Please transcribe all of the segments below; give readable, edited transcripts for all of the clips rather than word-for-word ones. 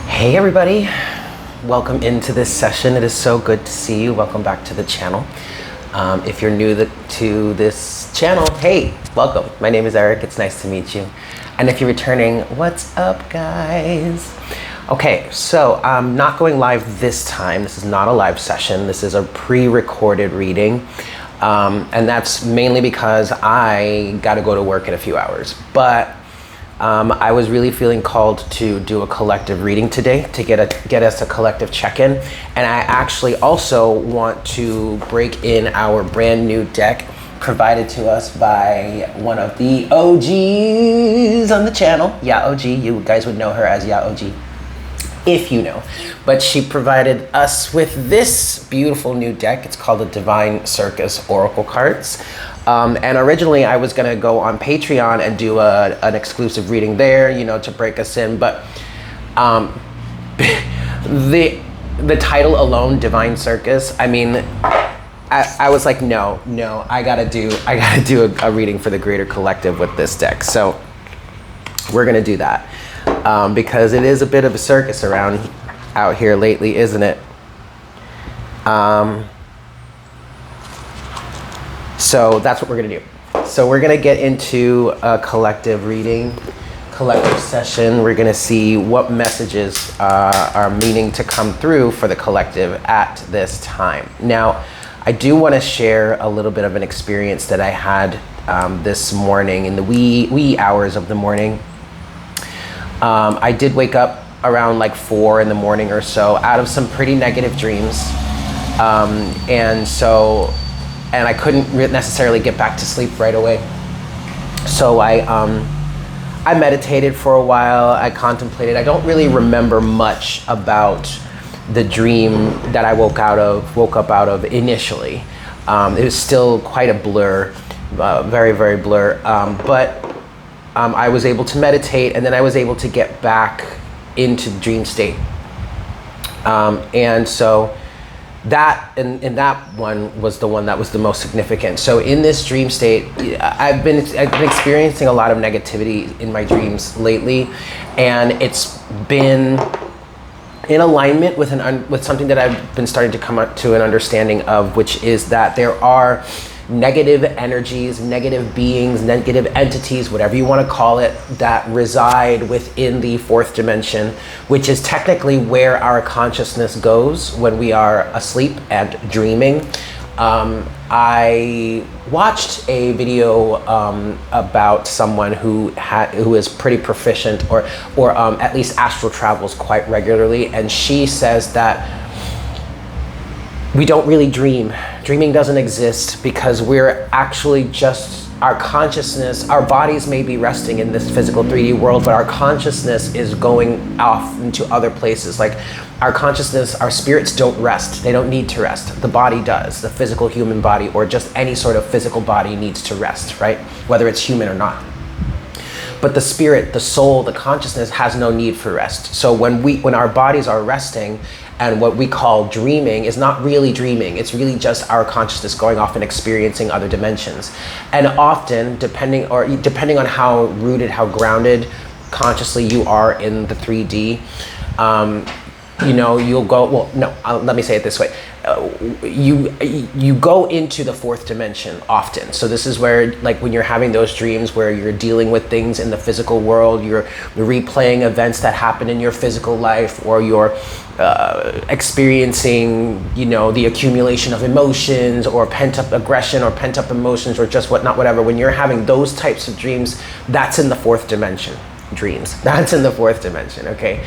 Hey everybody, welcome into this session. It is so good to see you. Welcome back to the channel. If you're new to this channel, hey, welcome. My name is Eric. It's nice to meet you. And if you're returning, what's up, guys? Okay, so I'm not going live this time. This is not a live session. This is a pre-recorded reading. And that's mainly because I got to go to work in a few hours. But I was really feeling called to do a collective reading today to get us a collective check-in. And I actually also want to break in our brand new deck provided to us by one of the OGs on the channel. Yeah, OG, you guys would know her as Yeah OG, if you know. But she provided us with this beautiful new deck. It's called the Divine Circus Oracle Cards. And originally I was gonna go on Patreon and do an exclusive reading there, you know, to break us in. But the title alone, Divine Circus, I mean, I was like, no, I gotta do a reading for the greater collective with this deck. So we're gonna do that because it is a bit of a circus out here lately, isn't it? So that's what we're gonna do. So we're gonna get into a collective reading, collective session. We're gonna see what messages are meaning to come through for the collective at this time. Now, I do wanna share a little bit of an experience that I had this morning in the wee hours of the morning. I did wake up around like 4 in the morning or so out of some pretty negative dreams. And I couldn't necessarily get back to sleep right away. So I meditated for a while, I contemplated. I don't really remember much about the dream that I woke up out of initially. It was still quite a blur, very, very blur. But I was able to meditate, and then I was able to get back into the dream state. And so that one was the one that was the most significant. So in this dream state, I've been experiencing a lot of negativity in my dreams lately, and it's been in alignment with something that I've been starting to come up to an understanding of, which is that there are negative energies, negative beings, negative entities, whatever you want to call it, that reside within the fourth dimension, which is technically where our consciousness goes when we are asleep and dreaming. I watched a video about someone who is pretty proficient or at least astral travels quite regularly, and she says that we don't really dream. Dreaming doesn't exist because we're actually just, our consciousness, our bodies may be resting in this physical 3D world, but our consciousness is going off into other places. Like our consciousness, our spirits don't rest. They don't need to rest. The body does. The physical human body, or just any sort of physical body, needs to rest, right? Whether it's human or not. But the spirit, the soul, the consciousness has no need for rest. So when our bodies are resting, and what we call dreaming is not really dreaming. It's really just our consciousness going off and experiencing other dimensions. And often, depending on how rooted, how grounded consciously you are in the 3D, you know, you'll go, well, no, let me say it this way. You go into the fourth dimension often. So this is where, like, when you're having those dreams where you're dealing with things in the physical world, you're replaying events that happen in your physical life, or you're experiencing, you know, the accumulation of emotions or pent-up aggression or pent-up emotions or just whatever. When you're having those types of dreams, that's in the fourth dimension. Dreams. That's in the fourth dimension, okay?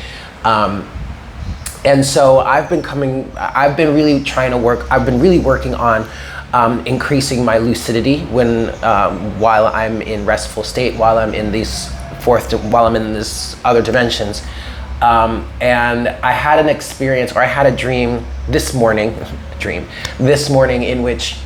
And so I've been really working on increasing my lucidity while I'm in restful state, while I'm in this other dimensions. And I had an experience, or I had a dream this morning in which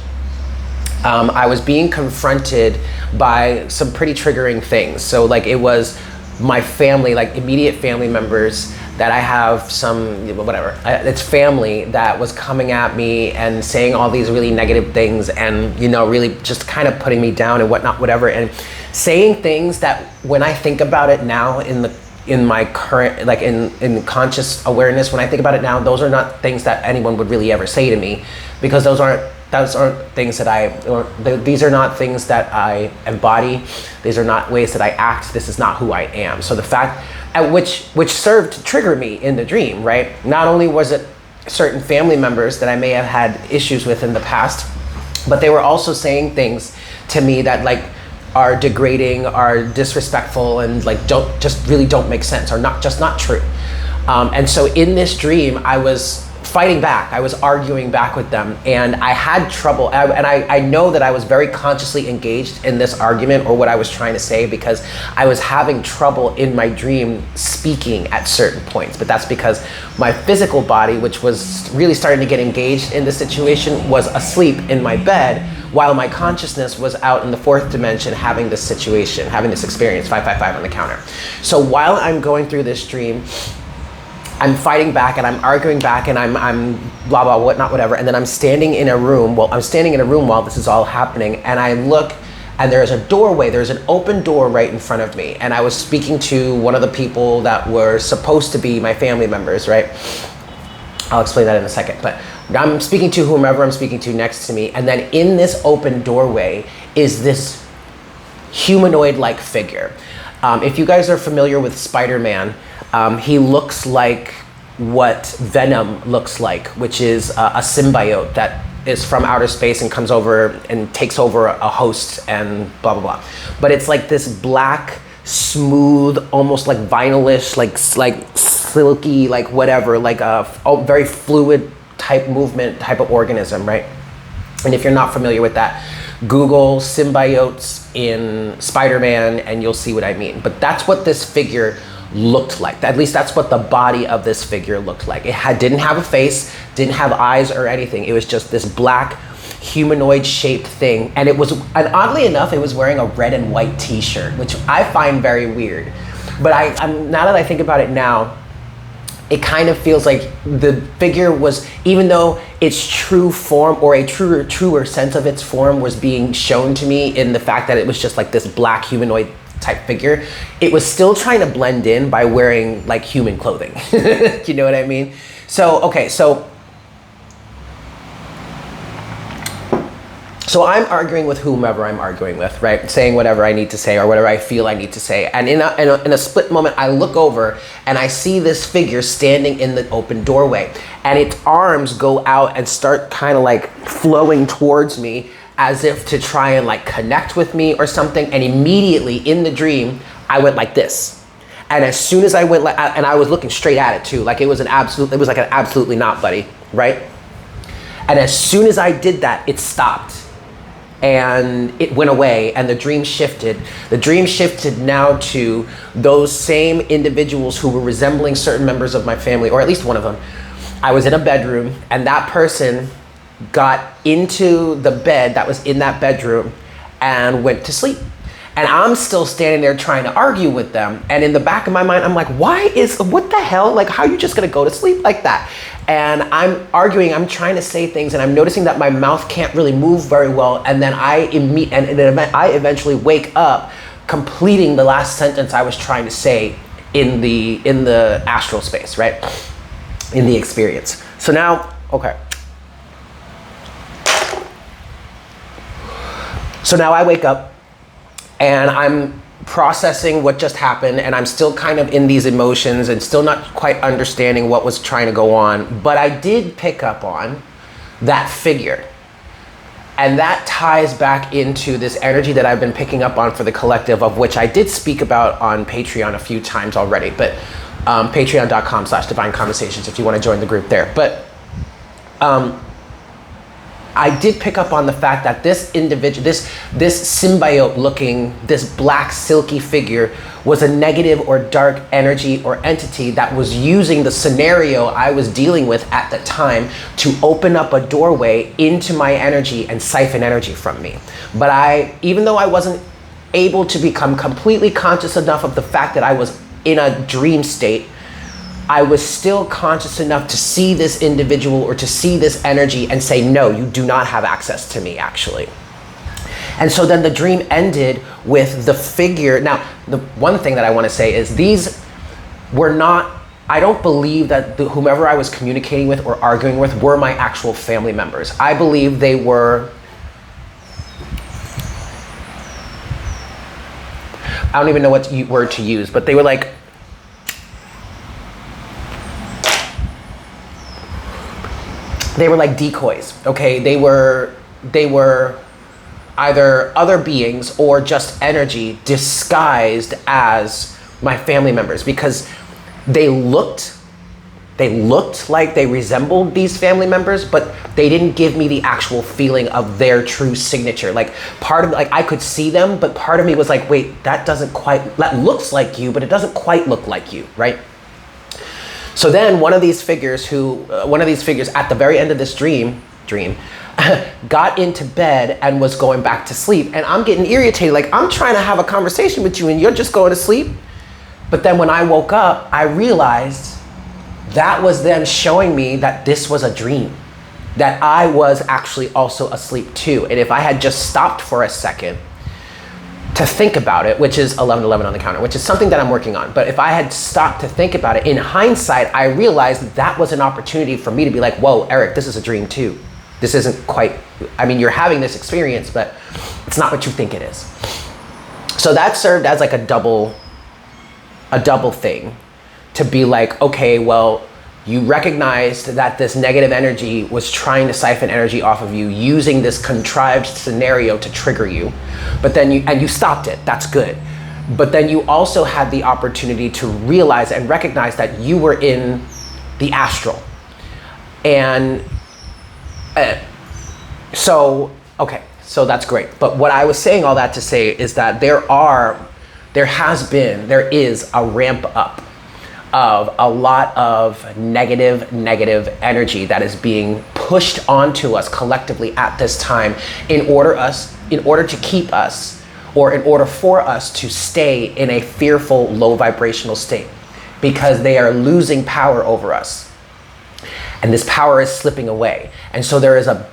I was being confronted by some pretty triggering things. So like it was my family, like immediate family members that I have it's family that was coming at me and saying all these really negative things and, you know, really just kind of putting me down and whatnot, whatever. And saying things that when I think about it now in the in my current, like in conscious awareness, when I think about it now, those are not things that anyone would really ever say to me, because those aren't things that these are not things that I embody. These are not ways that I act. This is not who I am. So the fact at which served to trigger me in the dream, right? Not only was it certain family members that I may have had issues with in the past, but they were also saying things to me that like are degrading, are disrespectful, and like don't make sense, are not true. And so in this dream, I was fighting back. I was arguing back with them, and I had trouble. I know that I was very consciously engaged in this argument, or what I was trying to say, because I was having trouble in my dream speaking at certain points. But that's because my physical body, which was really starting to get engaged in the situation, was asleep in my bed, while my consciousness was out in the fourth dimension having this situation, having this experience, 555 on the counter. So while I'm going through this dream, I'm fighting back and I'm arguing back and I'm blah, blah, whatnot, whatever. And then I'm standing in a room. Well, I'm standing in a room while this is all happening. And I look and there's a doorway. There's an open door right in front of me. And I was speaking to one of the people that were supposed to be my family members, right? I'll explain that in a second. But I'm speaking to whomever I'm speaking to next to me. And then in this open doorway is this humanoid-like figure. If you guys are familiar with Spider-Man, he looks like what Venom looks like, which is a symbiote that is from outer space and comes over and takes over a host and blah, blah, blah. But it's like this black, smooth, almost like vinylish, like silky, like whatever, like a very fluid type movement, type of organism, right? And if you're not familiar with that, Google symbiotes in Spider-Man and you'll see what I mean. But that's what this figure looked like. At least that's what the body of this figure looked like. It didn't have a face, didn't have eyes or anything. It was just this black humanoid shaped thing. And and oddly enough, it was wearing a red and white t-shirt, which I find very weird. But now that I think about it now, it kind of feels like the figure was, even though its true form, or a truer sense of its form, was being shown to me in the fact that it was just like this black humanoid type figure, it was still trying to blend in by wearing like human clothing. You know what I mean? So, okay, so I'm arguing with whomever I'm arguing with, right? Saying whatever I need to say or whatever I feel I need to say. And in a split moment, I look over and I see this figure standing in the open doorway, and its arms go out and start kind of like flowing towards me as if to try and like connect with me or something. And immediately in the dream, I went like this. And as soon as I went and I was looking straight at it too, like it was like an absolutely not, buddy, right? And as soon as I did that, it stopped. And it went away, and the dream shifted. The dream shifted now to those same individuals who were resembling certain members of my family, or at least one of them. I was in a bedroom, and that person got into the bed that was in that bedroom and went to sleep. And I'm still standing there trying to argue with them. And in the back of my mind, I'm like, what the hell? Like, how are you just gonna go to sleep like that? And I'm arguing, I'm trying to say things, and I'm noticing that my mouth can't really move very well. And then I eventually wake up completing the last sentence I was trying to say in the astral space, right? In the experience. So now, okay. So now I wake up and I'm processing what just happened, and I'm still kind of in these emotions and still not quite understanding what was trying to go on. But I did pick up on that figure. And that ties back into this energy that I've been picking up on for the collective, of which I did speak about on Patreon a few times already. But patreon.com/Divine Conversations if you want to join the group there. But I did pick up on the fact that this individual, this symbiote looking, this black silky figure, was a negative or dark energy or entity that was using the scenario I was dealing with at the time to open up a doorway into my energy and siphon energy from me. But even though I wasn't able to become completely conscious enough of the fact that I was in a dream state, I was still conscious enough to see this individual or to see this energy and say, no, you do not have access to me, actually. And so then the dream ended with the figure. Now, the one thing that I want to say is were not, I don't believe that whomever I was communicating with or arguing with were my actual family members. I believe they were, I don't even know what word to use, but they were like, decoys, okay? They were either other beings or just energy disguised as my family members, because they looked like they resembled these family members, but they didn't give me the actual feeling of their true signature. Like part of, like I could see them, but part of me was like, wait, that looks like you, but it doesn't quite look like you, right? So then one of these figures at the very end of this dream, got into bed and was going back to sleep. And I'm getting irritated, like I'm trying to have a conversation with you and you're just going to sleep. But then when I woke up, I realized that was them showing me that this was a dream, that I was actually also asleep too. And if I had just stopped for a second to think about it, which is 11:11 on the counter, which is something that I'm working on. But if I had stopped to think about it, in hindsight, I realized that was an opportunity for me to be like, whoa, Eric, this is a dream too. This isn't quite, I mean, you're having this experience, but it's not what you think it is. So that served as like a double thing to be like, okay, well, you recognized that this negative energy was trying to siphon energy off of you using this contrived scenario to trigger you, but then you stopped it. That's good. But then you also had the opportunity to realize and recognize that you were in the astral. And so that's great. But what I was saying all that to say is that there is a ramp up of a lot of negative energy that is being pushed onto us collectively at this time in order to keep us, or in order for us to stay in a fearful, low vibrational state, because they are losing power over us. And this power is slipping away. And so there's a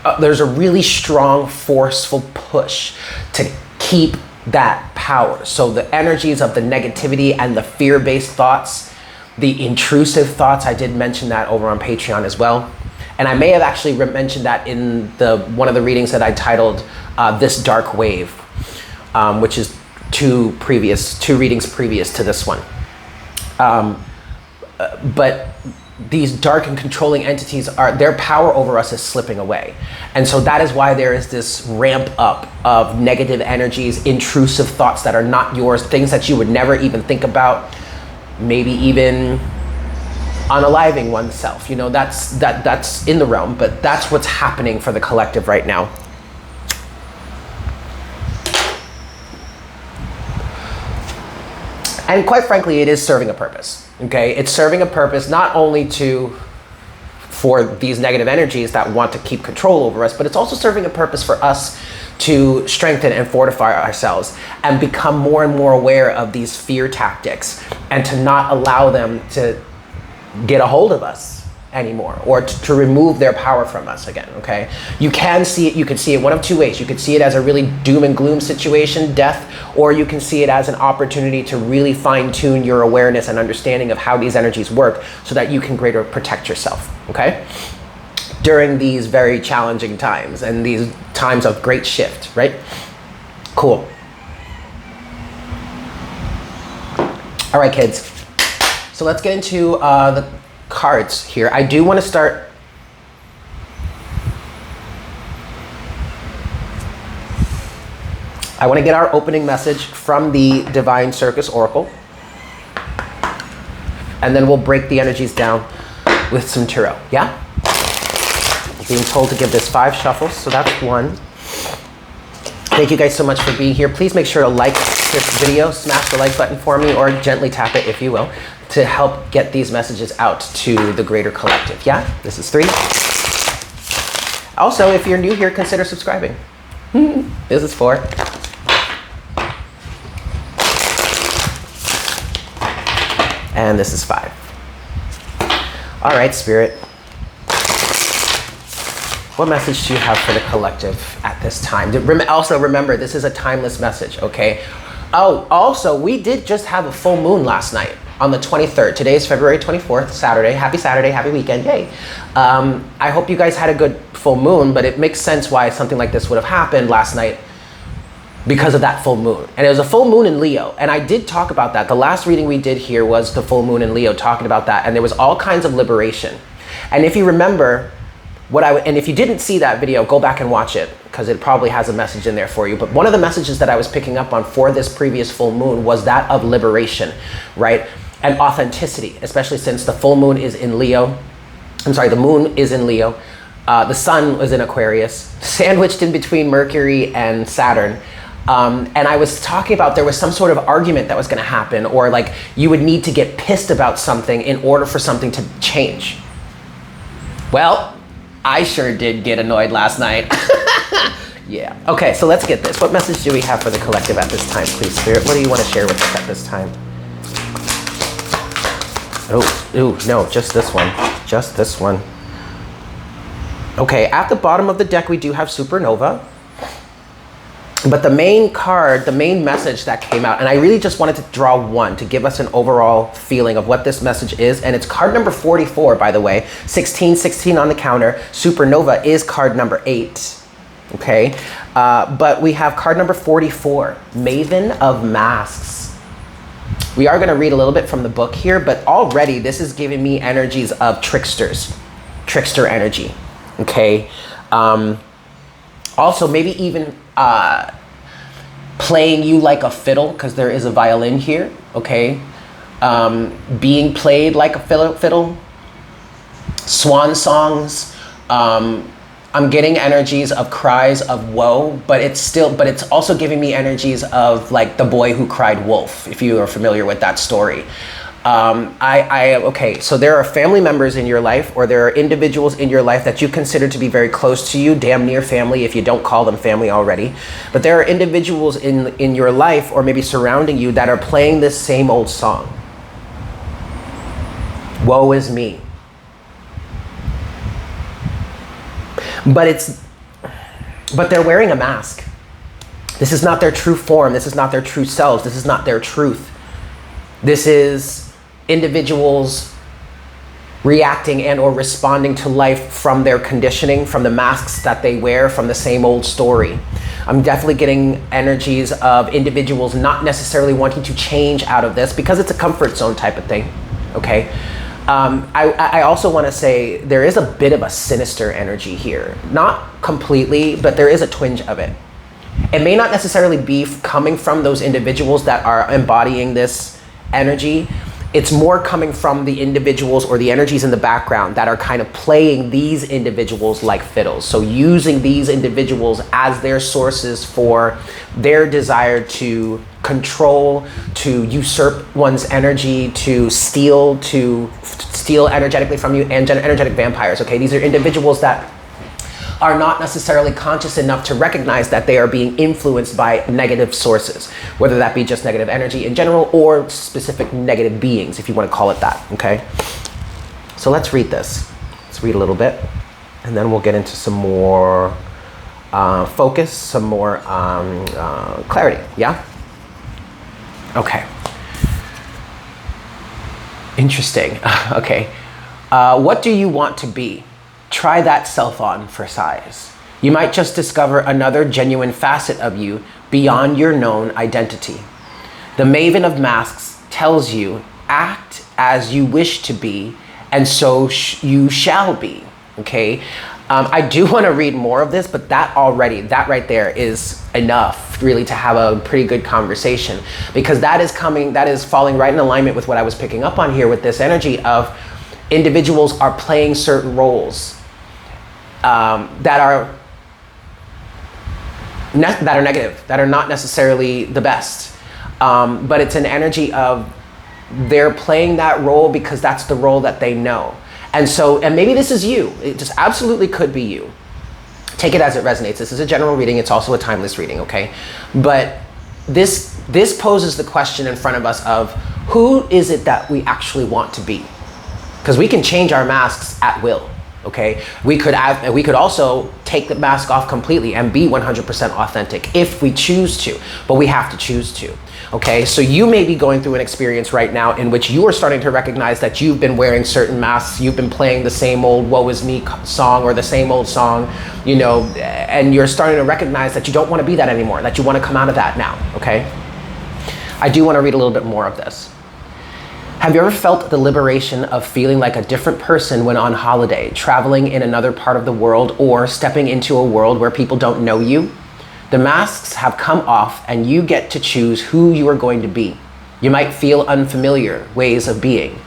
really strong, forceful push to keep that power. So the energies of the negativity and the fear-based thoughts, the intrusive thoughts, I did mention that over on Patreon as well. And I may have actually mentioned that in one of the readings that I titled This Dark Wave, which is two readings previous to this one. But these dark and controlling entities, their power over us is slipping away. And so that is why there is this ramp up of negative energies, intrusive thoughts that are not yours, things that you would never even think about, maybe even unaliving oneself. You know, that's in the realm, but that's what's happening for the collective right now. And quite frankly, it is serving a purpose, okay? It's serving a purpose not only for these negative energies that want to keep control over us, but it's also serving a purpose for us to strengthen and fortify ourselves and become more and more aware of these fear tactics, and to not allow them to get a hold of us anymore, or to remove their power from us again, okay? You can see it one of two ways. You could see it as a really doom and gloom situation, death, or you can see it as an opportunity to really fine tune your awareness and understanding of how these energies work so that you can greater protect yourself, okay? During these very challenging times and these times of great shift, right? Cool. All right, kids. So let's get into the cards here. I do want to start. I want to get our opening message from the Divine Circus Oracle, and then we'll break the energies down with some tarot. Yeah? Being told to give this 5 shuffles, so that's 1. Thank you guys so much for being here. Please make sure to like this video, smash the like button for me, or gently tap it if you will, to help get these messages out to the greater collective. Yeah? This is 3. Also, if you're new here, consider subscribing. This is 4. And this is 5. All right, Spirit. What message do you have for the collective at this time? Also, remember, this is a timeless message, okay? Oh, also, we did just have a full moon last night on the 23rd. Today is February 24th, Saturday. Saturday, happy weekend, yay. I hope you guys had a good full moon, but it makes sense why something like this would have happened last night because of that full moon. And it was a full moon in Leo, and I did talk about that. The last reading we did here was the full moon in Leo, talking about that, and there was all kinds of liberation. And if you remember, and if you didn't see that video, go back and watch it, because it probably has a message in there for you. But one of the messages that I was picking up on for this previous full moon was that of liberation, right? And authenticity, especially since the full moon is in Leo. I'm sorry, the moon is in Leo. The sun was in Aquarius, sandwiched in between Mercury and Saturn. And I was talking about there was some sort of argument that was going to happen, or like you would need to get pissed about something in order for something to change. Well, I sure did get annoyed last night. Yeah. Okay, so let's get this. What message do we have for the collective at this time, please, Spirit? What do you want to share with us at this time? Oh, no, just this one. Just this one. Okay, at the bottom of the deck, we do have Supernova. But the main card, the main message that came out, and I really just wanted to draw one to give us an overall feeling of what this message is. And it's card number 44, by the way. 16 on the counter. Supernova is card number 8. Okay. But we have card number 44, Maven of Masks. We are going to read a little bit from the book here, but already this is giving me energies of trickster energy. Okay. Also, maybe even playing you like a fiddle, because there is a violin here, okay? Being played like a fiddle. Swan songs. I'm getting energies of cries of woe, but it's also giving me energies of like the boy who cried wolf, if you are familiar with that story. Okay, so there are family members in your life, or there are individuals in your life that you consider to be very close to you, damn near family if you don't call them family already. But there are individuals in your life, or maybe surrounding you, that are playing this same old song. Woe is me. But they're wearing a mask. This is not their true form. This is not their true selves. This is not their truth. This is individuals reacting and or responding to life from their conditioning, from the masks that they wear, from the same old story. I'm definitely getting energies of individuals not necessarily wanting to change out of this, because it's a comfort zone type of thing, okay? I also want to say there is a bit of a sinister energy here. Not completely, but there is a twinge of it. It may not necessarily be coming from those individuals that are embodying this energy. It's more coming from the individuals or the energies in the background that are kind of playing these individuals like fiddles. So using these individuals as their sources for their desire to control, to usurp one's energy, to steal energetically from you, and energetic vampires. Okay, these are individuals that are not necessarily conscious enough to recognize that they are being influenced by negative sources, whether that be just negative energy in general or specific negative beings, if you want to call it that, okay? So let's read this. Let's read a little bit, and then we'll get into some more focus, some more clarity, yeah? Okay. Interesting, okay. What do you want to be? Try that self on for size. You might just discover another genuine facet of you beyond your known identity. The Maven of Masks tells you, act as you wish to be, and so you shall be, okay? I do want to read more of this, but that right there is enough really to have a pretty good conversation, because that is falling right in alignment with what I was picking up on here with this energy of individuals are playing certain roles that are negative, that are not necessarily the best. But it's an energy of they're playing that role because that's the role that they know. And maybe this is you. It just absolutely could be you. Take it as it resonates. This is a general reading. It's also a timeless reading, okay? But this poses the question in front of us of who is it that we actually want to be? Because we can change our masks at will, okay? We could also take the mask off completely and be 100% authentic if we choose to, but we have to choose to. Okay, so you may be going through an experience right now in which you are starting to recognize that you've been wearing certain masks, you've been playing the same old woe is me song or the same old song, you know, and you're starting to recognize that you don't want to be that anymore, that you want to come out of that now, okay? I do want to read a little bit more of this. Have you ever felt the liberation of feeling like a different person when on holiday, traveling in another part of the world, or stepping into a world where people don't know you? The masks have come off and you get to choose who you are going to be. You might feel unfamiliar ways of being.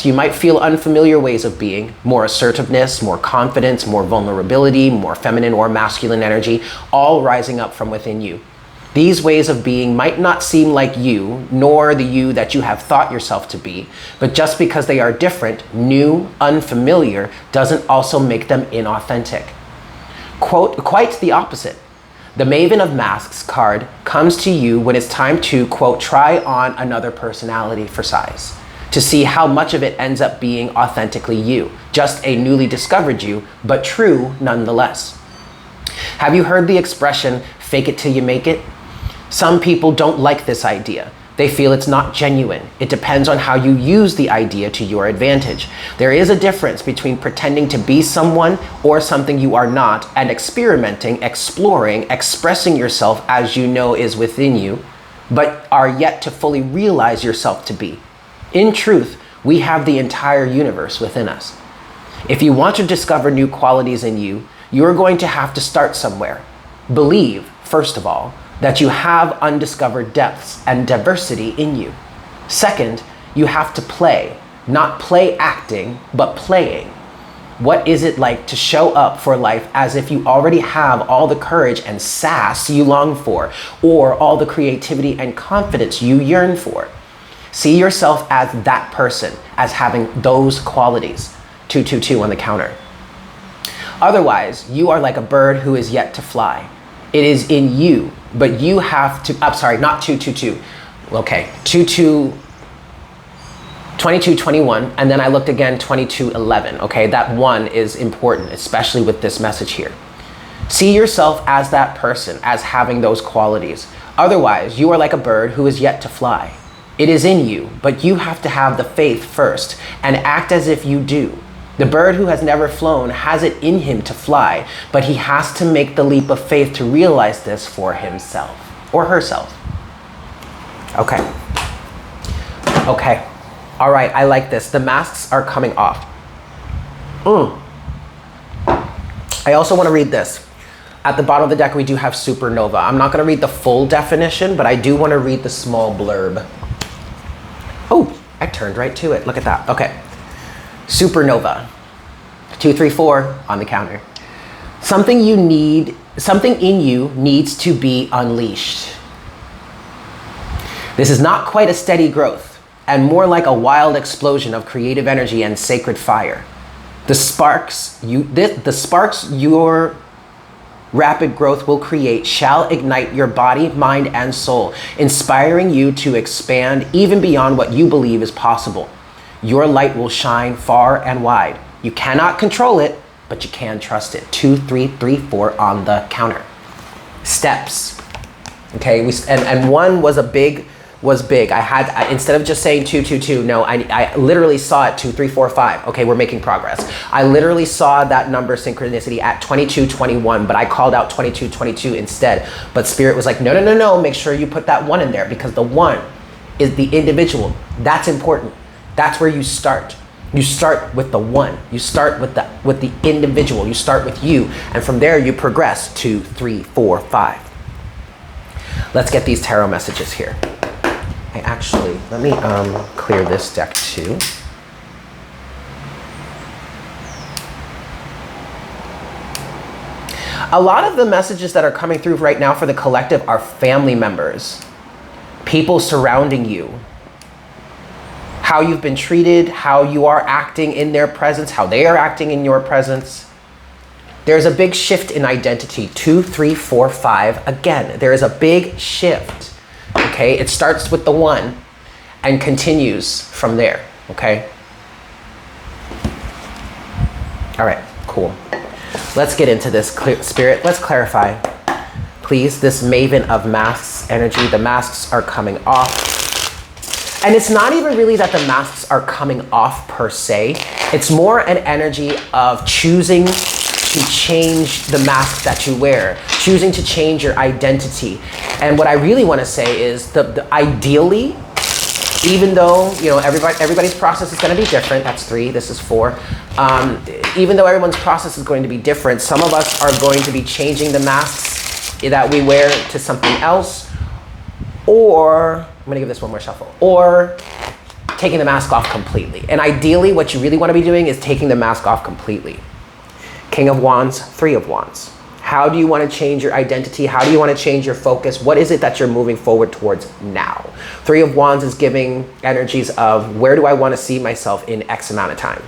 You might feel unfamiliar ways of being, more assertiveness, more confidence, more vulnerability, more feminine or masculine energy, all rising up from within you. These ways of being might not seem like you, nor the you that you have thought yourself to be, but just because they are different, new, unfamiliar, doesn't also make them inauthentic. Quite the opposite. The Maven of Masks card comes to you when it's time to, quote, try on another personality for size, to see how much of it ends up being authentically you, just a newly discovered you, but true nonetheless. Have you heard the expression, fake it till you make it? Some people don't like this idea. They feel it's not genuine. It depends on how you use the idea to your advantage. There is a difference between pretending to be someone or something you are not and experimenting, exploring, expressing yourself as you know is within you, but are yet to fully realize yourself to be. In truth, we have the entire universe within us. If you want to discover new qualities in you, you're going to have to start somewhere. Believe, first of all, that you have undiscovered depths and diversity in you. Second, you have to play, not play acting, but playing. What is it like to show up for life as if you already have all the courage and sass you long for, or all the creativity and confidence you yearn for? See yourself as that person, as having those qualities. 222 on the counter. Otherwise, you are like a bird who is yet to fly. It is in you, but you have to, I'm sorry, not 222. Okay, 2221, and then I looked again, 2211. Okay, that one is important, especially with this message here. See yourself as that person, as having those qualities. Otherwise, you are like a bird who is yet to fly. It is in you, but you have to have the faith first and act as if you do. The bird who has never flown has it in him to fly, but he has to make the leap of faith to realize this for himself or herself. Okay. Okay. All right, I like this. The masks are coming off. I also want to read this. At the bottom of the deck, we do have supernova. I'm not going to read the full definition, but I do want to read the small blurb. Oh, I turned right to it. Look at that. Okay. Supernova, 234 on the counter. Something in you needs to be unleashed. This is not quite a steady growth, and more like a wild explosion of creative energy and sacred fire. The sparks your rapid growth will create shall ignite your body, mind, and soul, inspiring you to expand even beyond what you believe is possible. Your light will shine far and wide. You cannot control it, but you can trust it. 2334 on the counter. Steps. Okay, and one was big. I had, instead of just saying 222, no, I literally saw it 2345. Okay, we're making progress. I literally saw that number synchronicity at 2221, but I called out 2222 instead. But Spirit was like, no, make sure you put that one in there, because the one is the individual. That's important. That's where you start. You start with the one. You start with the individual. You start with you, and from there you progress 2, 3, 4, 5. Let's get these tarot messages here. Let me clear this deck too. A lot of the messages that are coming through right now for the collective are family members, people surrounding you. How you've been treated, how you are acting in their presence, how they are acting in your presence. There's a big shift in identity. 2, 3, 4, 5. Again, there is a big shift. Okay, it starts with the one and continues from there. Okay. All right, cool. Let's get into this. Spirit, let's clarify. Please, this Maven of Masks energy, the masks are coming off. And it's not even really that the masks are coming off per se. It's more an energy of choosing to change the mask that you wear, choosing to change your identity. And what I really want to say is the ideally, even though, you know, everybody's process is going to be different. That's 3, this is 4. Even though everyone's process is going to be different, some of us are going to be changing the masks that we wear to something else, or I'm going to give this one more shuffle, or taking the mask off completely. And ideally, what you really want to be doing is taking the mask off completely. King of Wands, 3 of Wands. How do you want to change your identity? How do you want to change your focus? What is it that you're moving forward towards now? 3 of Wands is giving energies of where do I want to see myself in X amount of time?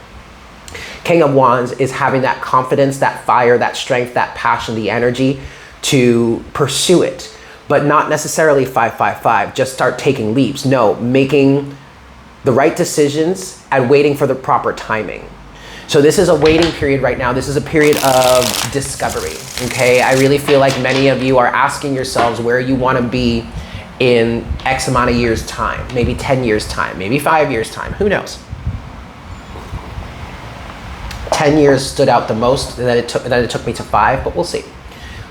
King of Wands is having that confidence, that fire, that strength, that passion, the energy to pursue it, but not necessarily 555, just start taking leaps. No, making the right decisions and waiting for the proper timing. So this is a waiting period right now. This is a period of discovery, okay? I really feel like many of you are asking yourselves where you want to be in X amount of years' time, maybe 10 years' time, maybe 5 years' time, who knows? 10 years stood out the most, and then it took me to 5, but we'll see.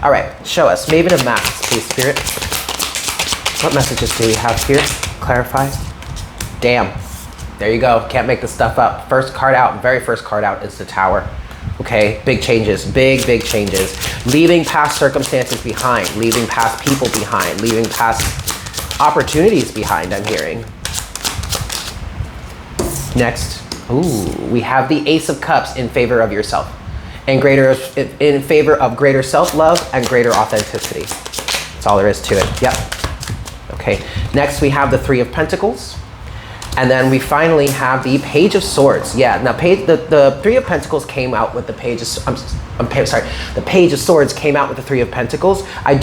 All right, show us. Maven of Masks, please, Spirit. What messages do we have here? Clarify. Damn. There you go. Can't make this stuff up. First card out, very first card out is the Tower. Okay, big changes, big changes. Leaving past circumstances behind, leaving past people behind, leaving past opportunities behind, I'm hearing. Next, ooh, we have the Ace of Cups in favor of yourself. And in favor of greater self-love and greater authenticity. That's all there is to it. Yep. Okay. Next, we have the 3 of Pentacles. And then we finally have the Page of Swords. Yeah, now the 3 of Pentacles came out with the Page of, the Page of Swords came out with the 3 of Pentacles. I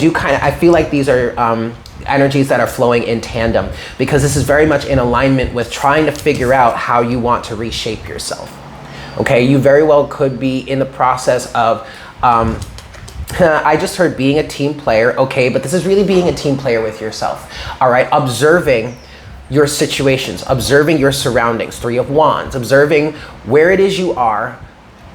feel like these are energies that are flowing in tandem, because this is very much in alignment with trying to figure out how you want to reshape yourself. Okay, you very well could be in the process of, I just heard being a team player, okay, but this is really being a team player with yourself, all right? Observing your situations, observing your surroundings, 3 of Wands, observing where it is you are,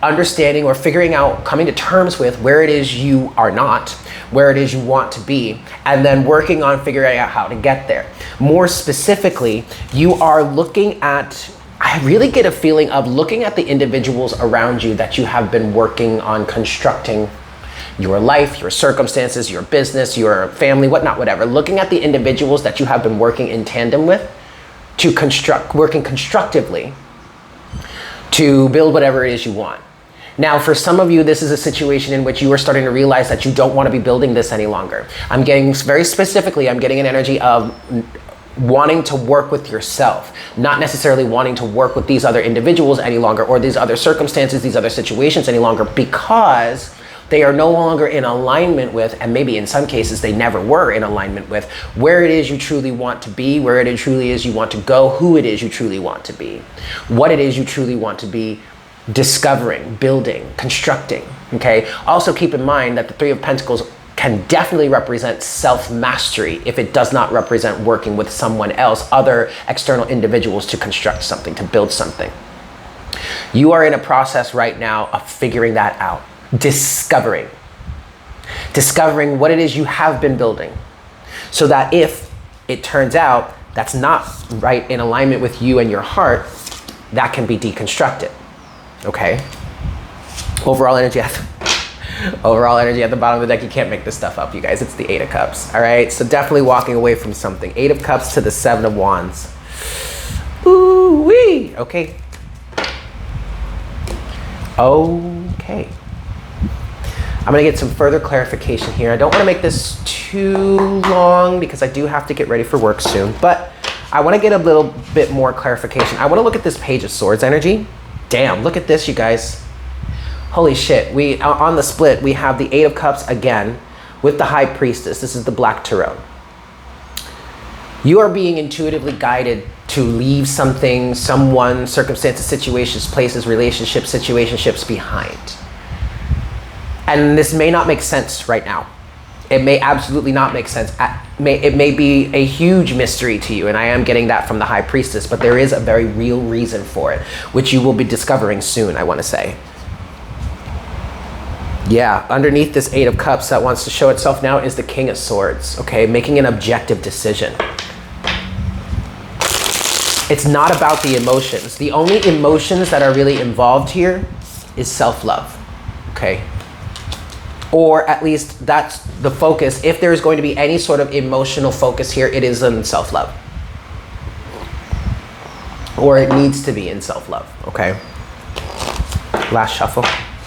understanding or figuring out, coming to terms with where it is you are not, where it is you want to be, and then working on figuring out how to get there. More specifically, you are looking at, I really get a feeling of looking at the individuals around you that you have been working on constructing your life, your circumstances, your business, your family, whatnot, whatever. Looking at the individuals that you have been working in tandem with to working constructively to build whatever it is you want. Now, for some of you, this is a situation in which you are starting to realize that you don't want to be building this any longer. I'm getting very specifically, I'm getting an energy of wanting to work with yourself, not necessarily wanting to work with these other individuals any longer, or these other circumstances, these other situations any longer, because they are no longer in alignment with, and maybe in some cases they never were in alignment with, where it is you truly want to be, where it truly is you want to go, who it is you truly want to be, what it is you truly want to be discovering, building, constructing, okay? Also keep in mind that the 3 of Pentacles can definitely represent self-mastery if it does not represent working with someone else, other external individuals to construct something, to build something. You are in a process right now of figuring that out. Discovering what it is you have been building, so that if it turns out that's not right in alignment with you and your heart, that can be deconstructed. Okay, overall energy at the bottom of the deck. You can't make this stuff up, you guys. It's the 8 of Cups. All right, so definitely walking away from something. 8 of Cups to the 7 of Wands. Ooh wee. Okay, I'm gonna get some further clarification here. I don't wanna make this too long because I do have to get ready for work soon, but I wanna get a little bit more clarification. I wanna look at this Page of Swords energy. Damn, look at this, you guys. Holy shit, on the split, we have the 8 of Cups again with the High Priestess. This is the Black Tarot. You are being intuitively guided to leave something, someone, circumstances, situations, places, relationships, situationships behind. And this may not make sense right now, It may absolutely not make sense. It may be a huge mystery to you, and I am getting that from the High Priestess, but there is a very real reason for it, which you will be discovering soon, I want to say. Yeah, underneath this Eight of Cups that wants to show itself now is the King of Swords, okay? Making an objective decision. It's not about the emotions. The only emotions that are really involved here is self-love, okay? Or at least that's the focus. If there's going to be any sort of emotional focus here, it is in self-love. Or it needs to be in self-love, okay? Last shuffle.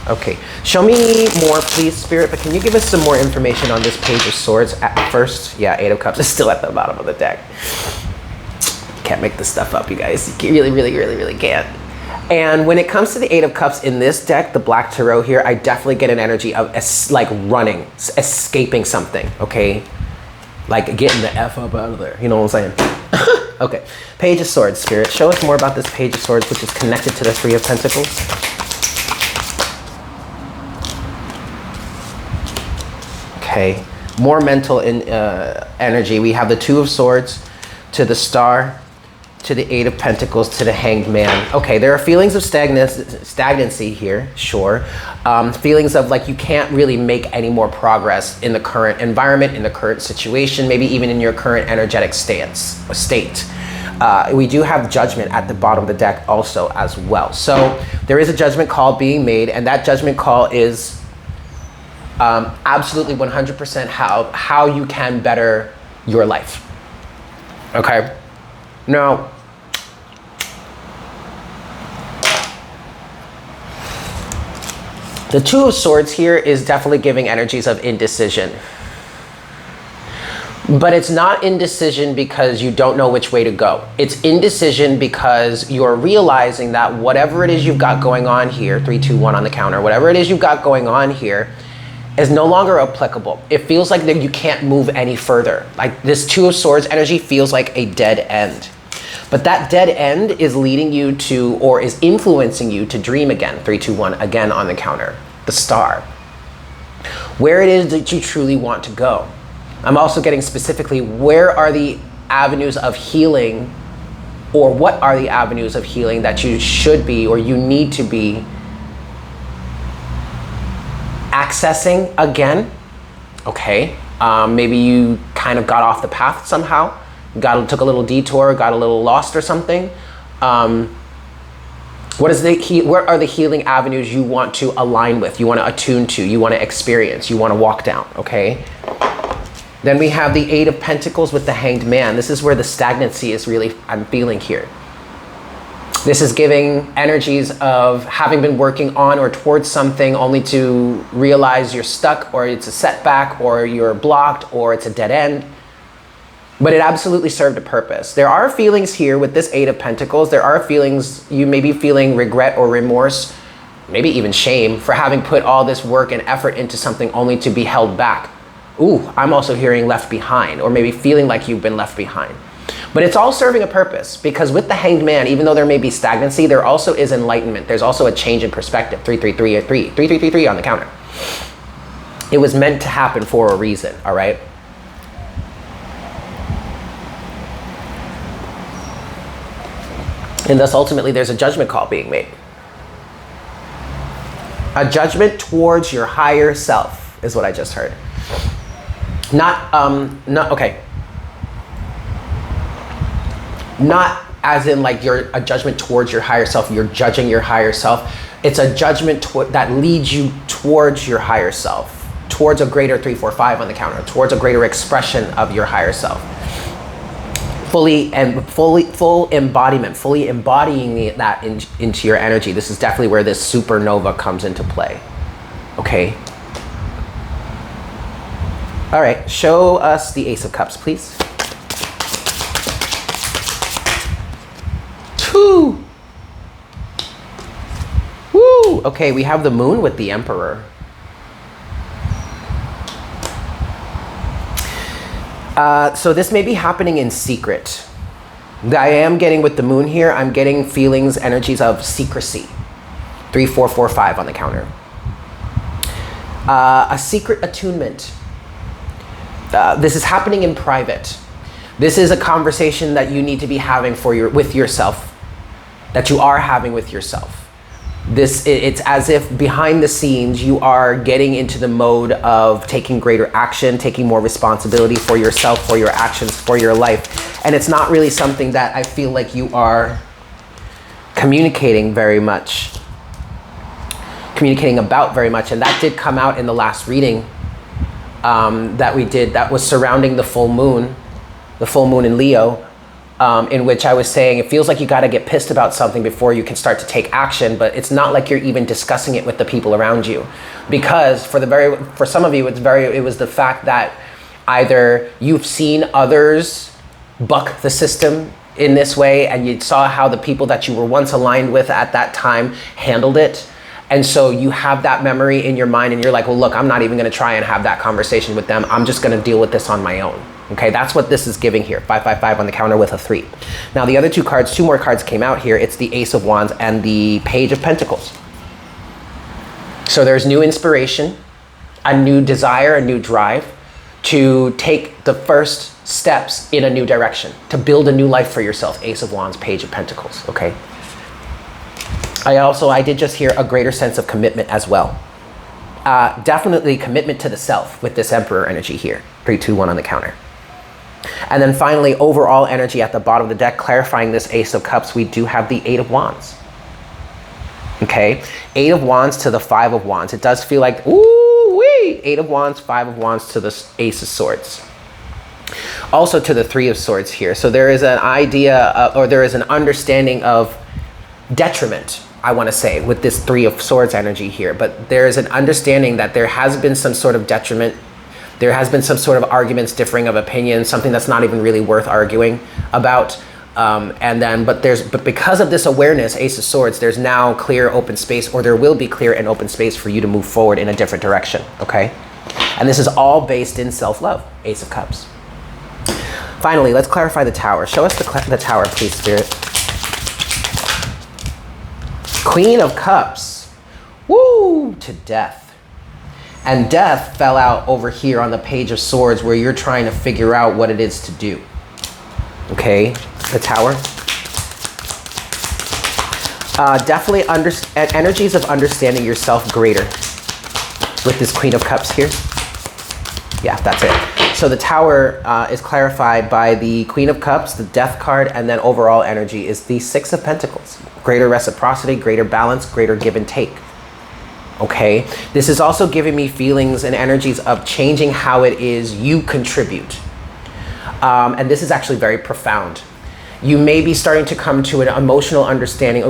Okay, show me more, please, Spirit, but can you give us some more information on this Page of Swords at first? Yeah, Eight of Cups is still at the bottom of the deck. Can't make this stuff up, you guys. You really can't. And when it comes to the Eight of Cups in this deck, the Black Tarot here, I definitely get an energy of like running, escaping something, okay? Like getting the F up out of there, you know what I'm saying? Okay, Page of Swords, Spirit. Show us more about this Page of Swords, which is connected to the Three of Pentacles. Okay, more mental energy. We have the Two of Swords to the Star, to the Eight of Pentacles, to the Hanged Man. Okay, there are feelings of stagnancy here, sure. Feelings of like you can't really make any more progress in the current environment, in the current situation, maybe even in your current energetic state. We do have Judgment at the bottom of the deck also as well. So there is a judgment call being made, and that judgment call is absolutely 100% how you can better your life. Okay? Now, the Two of Swords here is definitely giving energies of indecision. But it's not indecision because you don't know which way to go. It's indecision because you're realizing that whatever it is you've got going on here, 3, 2, 1 on the counter, whatever it is you've got going on here is no longer applicable. It feels like that you can't move any further. Like this Two of Swords energy feels like a dead end. But that dead end is leading you to, or is influencing you to dream again. 3, 2, 1, again on the counter. The Star. Where it is that you truly want to go. I'm also getting specifically, where are the avenues of healing, or what are the avenues of healing that you should be, or you need to be accessing again. Okay, maybe you kind of got off the path somehow, took a little detour, got a little lost or something. Where are the healing avenues you want to align with, you want to attune to, you want to experience, you want to walk down, okay? Then we have the Eight of Pentacles with the Hanged Man. This is where the stagnancy is really, I'm feeling here. This is giving energies of having been working on or towards something only to realize you're stuck, or it's a setback, or you're blocked, or it's a dead end. But it absolutely served a purpose. There are feelings here with this Eight of Pentacles. There are feelings, you may be feeling regret or remorse, maybe even shame for having put all this work and effort into something only to be held back. Ooh, I'm also hearing left behind, or maybe feeling like you've been left behind. But it's all serving a purpose, because with the Hanged Man, even though there may be stagnancy, there also is enlightenment. There's also a change in perspective. 3, 3, 3, 3, 3, 3, 3, 3 on the counter. It was meant to happen for a reason, all right? And thus, ultimately, there's a judgment call being made. A judgment towards your higher self is what I just heard. Okay. Not as in like you're a judgment towards your higher self, you're judging your higher self. It's a judgment that leads you towards your higher self, towards a greater 3, 4, 5 on the counter, towards a greater expression of your higher self. Full embodiment, fully embodying that into your energy. This is definitely where this supernova comes into play. Okay. All right, show us the Ace of Cups, please. Woo! Woo! Okay, we have the Moon with the Emperor. So this may be happening in secret. I am getting with the Moon here, I'm getting feelings, energies of secrecy. 3, 4, 4, 5 on the counter. A secret attunement. This is happening in private. This is a conversation that you need to be having with yourself, that you are having with yourself. It's as if behind the scenes you are getting into the mode of taking greater action, taking more responsibility for yourself, for your actions, for your life. And it's not really something that I feel like you are communicating about very much. And that did come out in the last reading that we did, that was surrounding the full moon in Leo. In which I was saying it feels like you got to get pissed about something before you can start to take action, but it's not like you're even discussing it with the people around you, because for some of you it was the fact that either you've seen others buck the system in this way, and you saw how the people that you were once aligned with at that time handled it, and so you have that memory in your mind, and you're like, well, look, I'm not even going to try and have that conversation with them. I'm just going to deal with this on my own. Okay, that's what this is giving here. 555 on the counter with a 3. Now the other two more cards came out here. It's the Ace of Wands and the Page of Pentacles. So there's new inspiration, a new desire, a new drive to take the first steps in a new direction, to build a new life for yourself. Ace of Wands, Page of Pentacles, okay? I did just hear a greater sense of commitment as well. Definitely commitment to the self with this Emperor energy here. 3, 2, 1 on the counter. And then finally, overall energy at the bottom of the deck, clarifying this Ace of Cups, we do have the 8 of Wands. Okay, 8 of Wands to the 5 of Wands. It does feel like, ooh-wee! 8 of Wands, 5 of Wands to the Ace of Swords. Also to the 3 of Swords here. So there is an idea, or there is an understanding of detriment, I want to say, with this 3 of Swords energy here. But there is an understanding that there has been some sort of detriment. There has been some sort of arguments, differing of opinion, something that's not even really worth arguing about. But because of this awareness, Ace of Swords, there's now clear open space, or there will be clear and open space for you to move forward in a different direction, okay? And this is all based in self-love, Ace of Cups. Finally, let's clarify the Tower. Show us the Tower, please, Spirit. Queen of Cups, woo, to Death. And Death fell out over here on the Page of Swords, where you're trying to figure out what it is to do. Okay, the Tower. Definitely energies of understanding yourself greater with this Queen of Cups here. Yeah, that's it. So the Tower is clarified by the Queen of Cups, the Death card, and then overall energy is the 6 of Pentacles. Greater reciprocity, greater balance, greater give and take. Okay, this is also giving me feelings and energies of changing how it is you contribute. And this is actually very profound. You may be starting to come to an emotional understanding,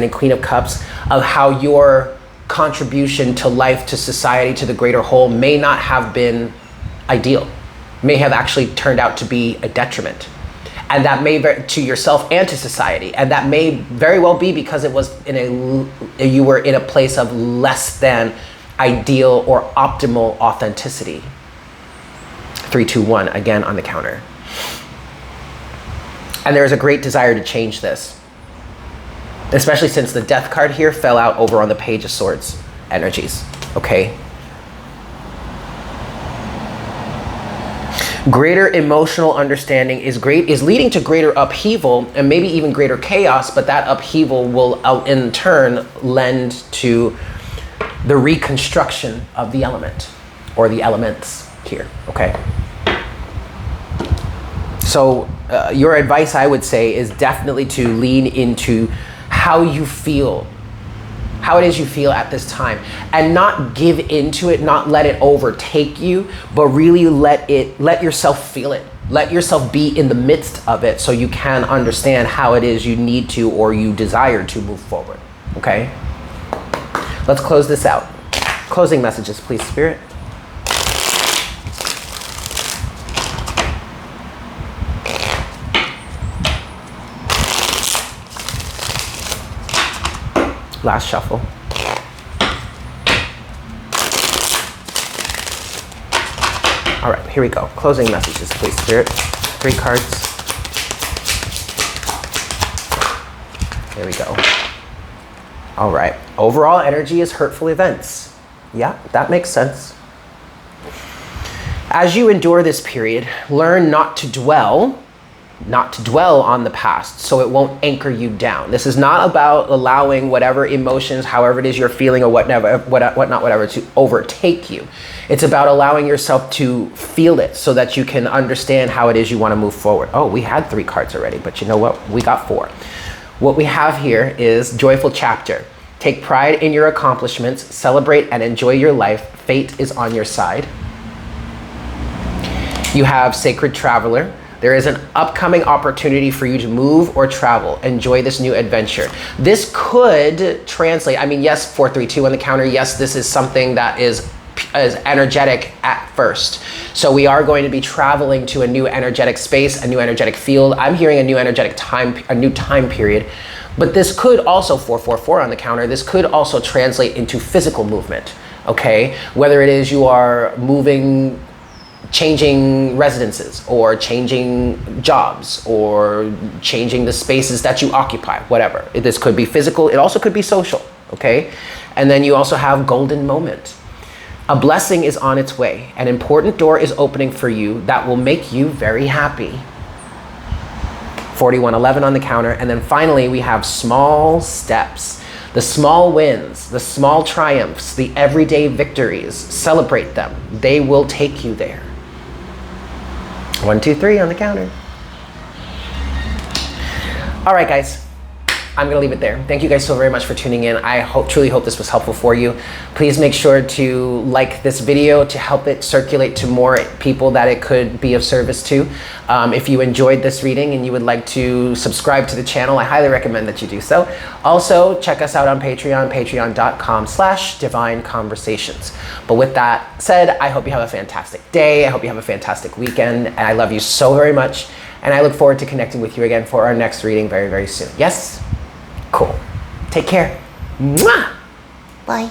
Queen of Cups, of how your contribution to life, to society, to the greater whole may not have been ideal, may have actually turned out to be a detriment. And that may to yourself and to society, and that may very well be because it was you were in a place of less than ideal or optimal authenticity. 3, 2, 1 again on the counter. And there is a great desire to change this, especially since the Death card here fell out over on the Page of Swords energies. Okay. Greater emotional understanding is leading to greater upheaval and maybe even greater chaos, but that upheaval will in turn lend to the reconstruction of the element or the elements here, okay? So your advice, I would say, is definitely to lean into how you feel, how it is you feel at this time, and not give into it, not let it overtake you, but really let yourself feel it. Let yourself be in the midst of it so you can understand how it is you need to or you desire to move forward, okay? Let's close this out. Closing messages, please, Spirit. Last shuffle. All right, here we go. Closing messages, please, Spirit. 3 cards. There we go. All right. Overall energy is hurtful events. Yeah, that makes sense. As you endure this period, learn not to dwell on the past so it won't anchor you down. This is not about allowing whatever emotions, however it is you're feeling or whatever, to overtake you. It's about allowing yourself to feel it so that you can understand how it is you want to move forward. Oh, we had 3 cards already, but you know what? We got 4. What we have here is Joyful Chapter. Take pride in your accomplishments, celebrate and enjoy your life. Fate is on your side. You have Sacred Traveler. There is an upcoming opportunity for you to move or travel. Enjoy this new adventure. This could translate, I mean, yes, 432 on the counter. Yes, this is something that is energetic at first. So we are going to be traveling to a new energetic space, a new energetic field. I'm hearing a new energetic time, a new time period. But this could also, 444 on the counter, this could also translate into physical movement, okay? Whether it is you are moving, changing residences or changing jobs or changing the spaces that you occupy, whatever. This could be physical, it also could be social, okay? And then you also have Golden Moment. A blessing is on its way. An important door is opening for you that will make you very happy. 4111 on the counter. And then finally, we have small steps. The small wins, the small triumphs, the everyday victories. Celebrate them. They will take you there. 1, 2, 3 on the counter. All right, guys. I'm gonna leave it there. Thank you guys so very much for tuning in. I truly hope this was helpful for you. Please make sure to like this video to help it circulate to more people that it could be of service to. If you enjoyed this reading and you would like to subscribe to the channel, I highly recommend that you do so. Also, check us out on Patreon, patreon.com/Divine Conversations. But with that said, I hope you have a fantastic day. I hope you have a fantastic weekend. And I love you so very much. And I look forward to connecting with you again for our next reading very, very soon. Yes? Cool. Take care. Mwah! Bye.